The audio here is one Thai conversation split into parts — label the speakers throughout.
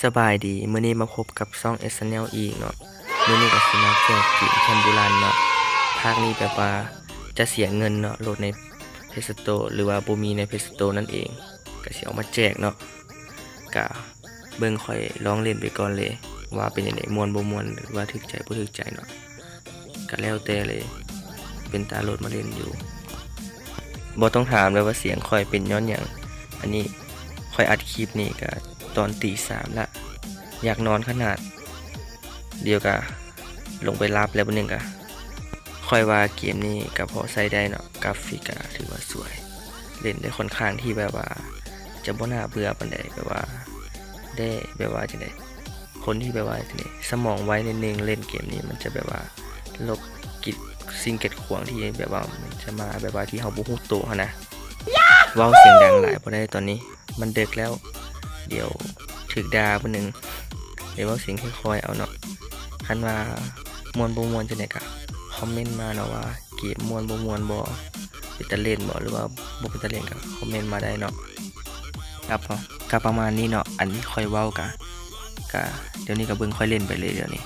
Speaker 1: สบายดีมื้อนี้มาพบกับช่อง SNL อีกเนาะมื้อนี้ก็สิมาแจกเกมแคนบูรันเนาะภาคนี้แบบว่าจะเสียเงินเนาะโหลดใน Play Store หรือว่าบ่มีใน Play Store นั่นเองก็สิเอามาแจกเนาะก็เบิ่งค่อยลองเล่นไปก่อนเลยว่าเป็นจังได๋ม่วนบ่ม่วนหรือว่าถูกใจบ่ถูกใจเนาะก็แล้วแต่เลยเป็นตาโหลดมาเล่นอยู่บ่ต้องถามเลยว่าเสียงค่อยเป็นย้อนหยังอันนี้ค่อยอัดคลิปนี่ก็ตอนตี 3ละอยากนอนขนาดเดียวก็ลงไปรับแล้วบ่นึงก็ค่อยว่าเกมนี้ก็พอใช้ได้เนาะกราฟิกก็ถือว่าสวยเล่นได้ค่อนข้างที่แบบว่าจะบ่น่าเบื่อปานใดแบบว่าได้แบบว่าจังได๋คนที่แบบว่าจังได๋สมองไวนิดนึงเล่นเกมนี้มันจะแบบว่าลบกิจสิ่งกีดขวางที่แบบว่ามันจะมาแบบว่าที่เฮาบ่ฮู้ตัวหันนะเว้าเสียงดังหลายบ่ได้ตอนนี้มันดึกแล้วเดี๋ยวถึกด่าบ่นึงเดี๋ยวเว้าเสียงค่อยๆเอาเนาะคันว่าม่วนบ่ม่วนจังได๋ก็คอมเมนต์มาเนาะว่าเกมม่วนบ่ม่วนบ่เป็นตาเล่นบ่หรือว่าบ่เป็นตาเล่นก็คอมเมนต์มาได้เนาะครับก็ประมาณนี้เนาะอันนี้ค่อยเว้าก็เดี๋ยวนี้ก็เบิ่งค่อยเล่นไปเลยเดี๋ยวนี้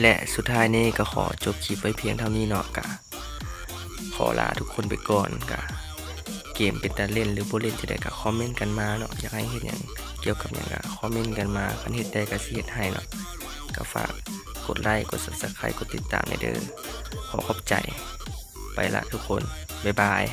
Speaker 1: และสุดท้ายนี้ก็ขอจบคลิปไว้เพียงเท่านี้เนาะก็ขอลาทุกคนไปก่อนก็เกมเป็นตาเล่นหรือบ่เล่นจะได้ก็คอมเมนต์กันมาเนาะอยากให้เฮ็ดหยังเกี่ยวกับหยังก็คอมเมนต์กันมาคันเฮ็ดได้ก็สิเฮ็ดให้เนาะก็ฝากกดไลค์กด Subscribe กดติดตามให้เด้อขอบใจไปละทุกคนบ๊ายบาย